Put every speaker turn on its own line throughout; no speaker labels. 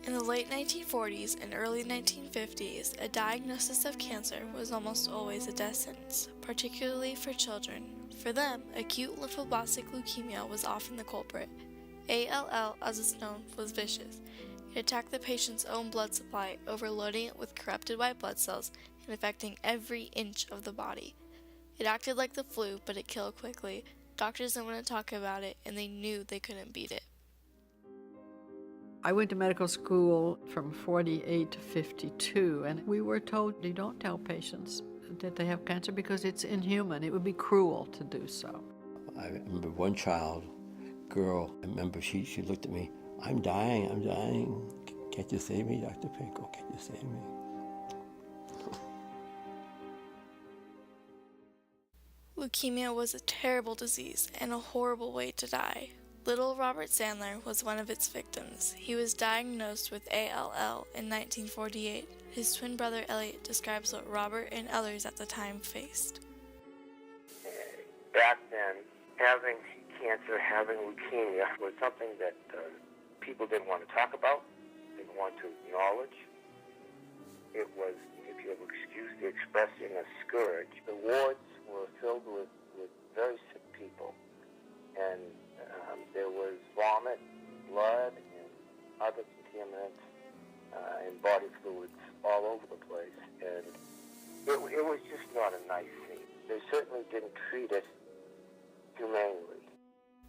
In the late 1940s and early 1950s, a diagnosis of cancer was almost always a death sentence, particularly for children. For them, acute lymphoblastic leukemia was often the culprit. ALL, as it's known, was vicious. It attacked the patient's own blood supply, overloading it with corrupted white blood cells and affecting every inch of the body. It acted like the flu, but it killed quickly. Doctors didn't want to talk about it, and they knew they couldn't beat it.
I went to medical school from 48 to 52, and we were told you don't tell patients that they have cancer because it's inhuman. It would be cruel to do so.
I remember one girl, I remember she looked at me, I'm dying. Can't you save me, Dr. Pinko? Can't you save me?
Leukemia was a terrible disease and a horrible way to die. Little Robert Sandler was one of its victims. He was diagnosed with ALL in 1948. His twin brother Elliot describes what Robert and others at the time faced.
Back then, having cancer, having leukemia was something that people didn't want to talk about, didn't want to acknowledge. It was, if you'll excuse the expression, a scourge. The wards were filled with very sick people, and there was vomit, blood, and other contaminants and body fluids all over the place, and it was just not a nice scene. They certainly didn't treat it humanely.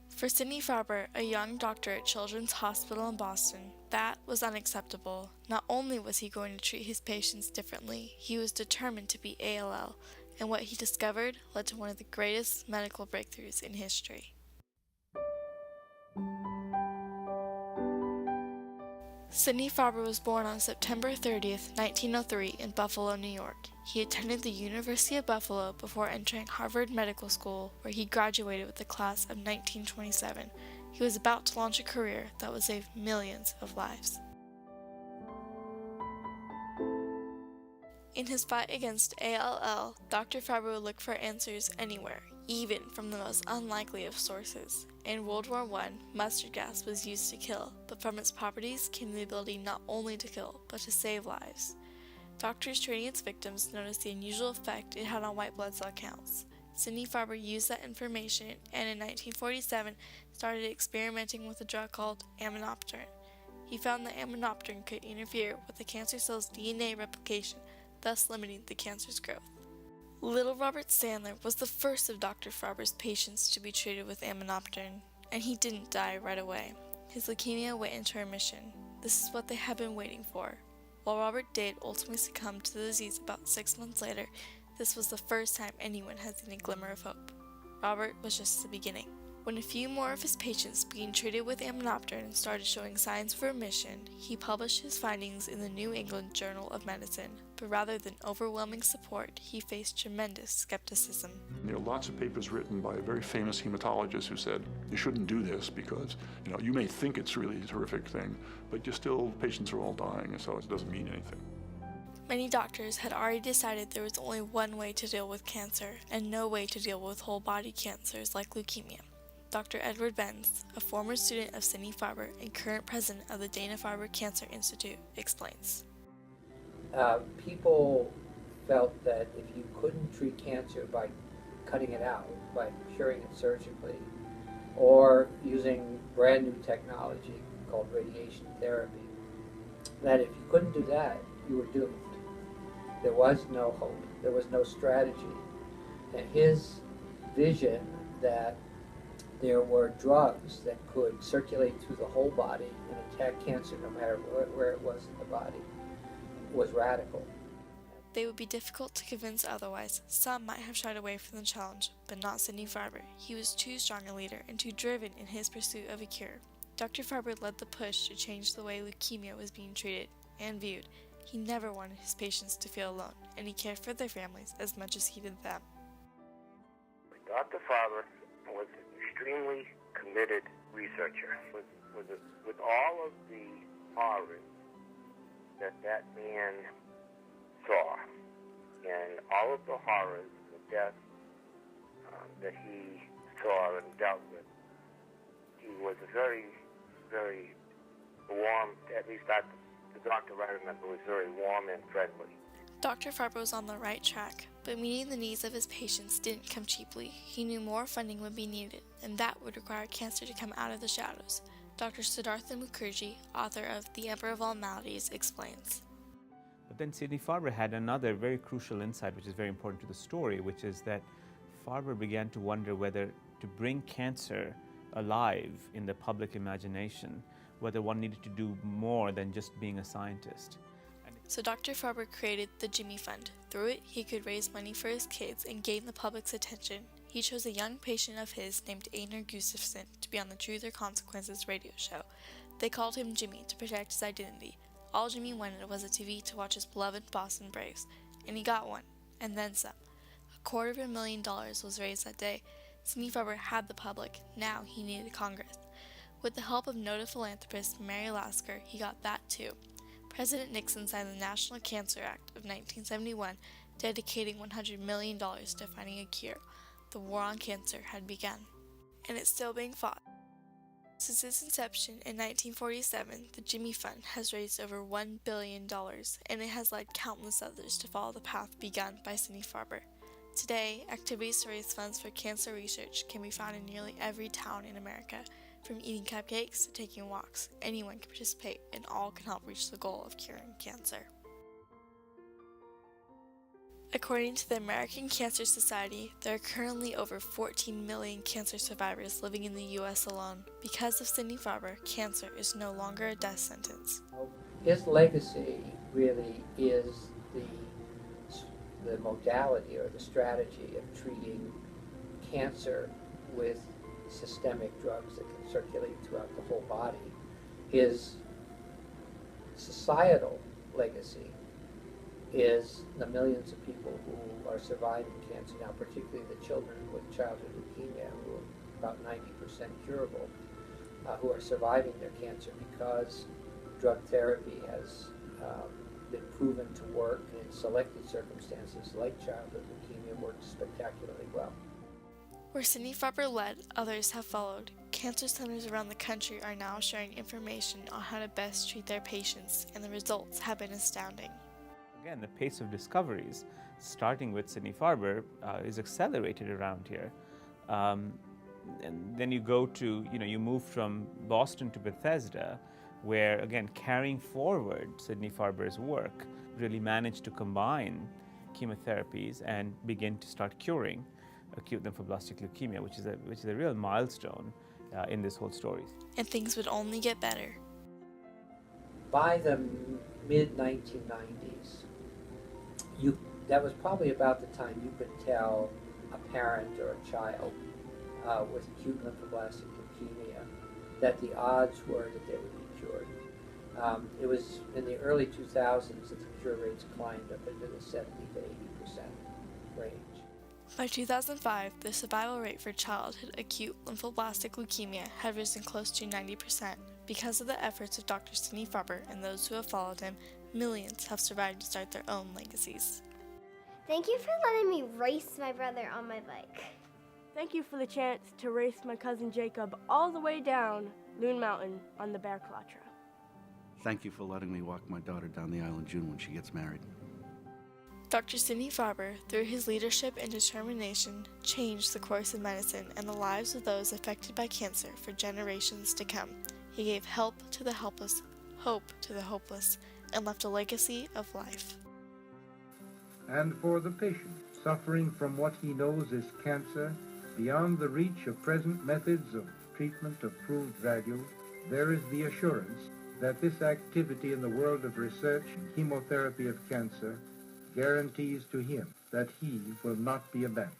For Sidney Farber, a young doctor at Children's Hospital in Boston, that was unacceptable. Not only was he going to treat his patients differently, he was determined to beat ALL, and what he discovered led to one of the greatest medical breakthroughs in history. Sidney Farber was born on September 30th, 1903 in Buffalo, New York. He attended the University of Buffalo before entering Harvard Medical School, where he graduated with the class of 1927. He was about to launch a career that would save millions of lives. In his fight against ALL, Dr. Farber would look for answers anywhere, even from the most unlikely of sources. In World War I, mustard gas was used to kill, but from its properties came the ability not only to kill, but to save lives. Doctors treating its victims noticed the unusual effect it had on white blood cell counts. Sidney Farber used that information and in 1947 started experimenting with a drug called aminopterin. He found that aminopterin could interfere with the cancer cell's DNA replication, thus limiting the cancer's growth. Little Robert Sandler was the first of Dr. Farber's patients to be treated with aminopterin, and he didn't die right away. His leukemia went into remission. This is what they had been waiting for. While Robert did ultimately succumb to the disease about 6 months later, this was the first time anyone had seen a glimmer of hope. Robert was just the beginning. When a few more of his patients being treated with aminopterin started showing signs of remission, he published his findings in the New England Journal of Medicine. But rather than overwhelming support, he faced tremendous skepticism.
There are lots of papers written by very famous hematologists who said, you shouldn't do this because, you may think it's really a terrific thing, but patients are all dying, and so it doesn't mean anything.
Many doctors had already decided there was only one way to deal with cancer, and no way to deal with whole body cancers like leukemia. Dr. Edward Benz, a former student of Sidney Farber and current president of the Dana-Farber Cancer Institute, explains.
People felt that if you couldn't treat cancer by cutting it out, by curing it surgically, or using brand new technology called radiation therapy, that if you couldn't do that, you were doomed. There was no hope. There was no strategy. And his vision that there were drugs that could circulate through the whole body and attack cancer no matter where it was in the body was radical.
They would be difficult to convince otherwise. Some might have shied away from the challenge, but not Sidney Farber. He was too strong a leader and too driven in his pursuit of a cure. Dr. Farber led the push to change the way leukemia was being treated and viewed. He never wanted his patients to feel alone, and he cared for their families as much as he did them.
Dr. Farber was an extremely committed researcher. With all of the horrors that man saw, and all of the horrors, the death that he saw and dealt with, he was a very, very warm, at least the doctor I remember was very warm and friendly.
Dr. Farber was on the right track, but meeting the needs of his patients didn't come cheaply. He knew more funding would be needed, and that would require cancer to come out of the shadows. Dr. Siddhartha Mukherjee, author of The Emperor of All Maladies, explains.
But then Sidney Farber had another very crucial insight, which is very important to the story, which is that Farber began to wonder whether to bring cancer alive in the public imagination, whether one needed to do more than just being a scientist.
So Dr. Farber created the Jimmy Fund. Through it, he could raise money for his kids and gain the public's attention. He chose a young patient of his named Einar Gustafsson to be on the Truth or Consequences radio show. They called him Jimmy to protect his identity. All Jimmy wanted was a TV to watch his beloved Boston Braves, and he got one, and then some. $250,000 was raised that day. Sidney Farber had the public. Now he needed Congress. With the help of noted philanthropist Mary Lasker, he got that too. President Nixon signed the National Cancer Act of 1971, dedicating $100 million to finding a cure. The war on cancer had begun, and it's still being fought. Since its inception in 1947, the Jimmy Fund has raised over $1 billion, and it has led countless others to follow the path begun by Sidney Farber. Today, activities to raise funds for cancer research can be found in nearly every town in America. From eating cupcakes to taking walks, anyone can participate, and all can help reach the goal of curing cancer. According to the American Cancer Society, there are currently over 14 million cancer survivors living in the U.S. alone. Because of Sidney Farber, cancer is no longer a death sentence.
His legacy really is the modality or the strategy of treating cancer with systemic drugs that can circulate throughout the whole body. His societal legacy is the millions of people who are surviving cancer now, particularly the children with childhood leukemia, who are about 90% curable, who are surviving their cancer because drug therapy has been proven to work in selected circumstances like childhood leukemia works spectacularly well.
Where Sidney Farber led, others have followed. Cancer centers around the country are now sharing information on how to best treat their patients, and the results have been astounding.
Again, the pace of discoveries, starting with Sidney Farber, is accelerated around here. And then you go to, you move from Boston to Bethesda, where, again, carrying forward Sidney Farber's work, really managed to combine chemotherapies and begin to start curing acute lymphoblastic leukemia, which is a real milestone in this whole story.
And things would only get better.
By the mid-1990s, that was probably about the time you could tell a parent or a child with acute lymphoblastic leukemia that the odds were that they would be cured. It was in the early 2000s that the cure rates climbed up into the 70 to 80% range.
By 2005, the survival rate for childhood acute lymphoblastic leukemia had risen close to 90%. Because of the efforts of Dr. Sidney Farber and those who have followed him, millions have survived to start their own legacies.
Thank you for letting me race my brother on my bike.
Thank you for the chance to race my cousin Jacob all the way down Loon Mountain on the Bear Claw Trail.
Thank you for letting me walk my daughter down the aisle in June when she gets married.
Dr. Sidney Farber, through his leadership and determination, changed the course of medicine and the lives of those affected by cancer for generations to come. He gave help to the helpless, hope to the hopeless, and left a legacy of life.
And for the patient suffering from what he knows is cancer, beyond the reach of present methods of treatment of proved value, there is the assurance that this activity in the world of research and chemotherapy of cancer guarantees to him that he will not be abandoned.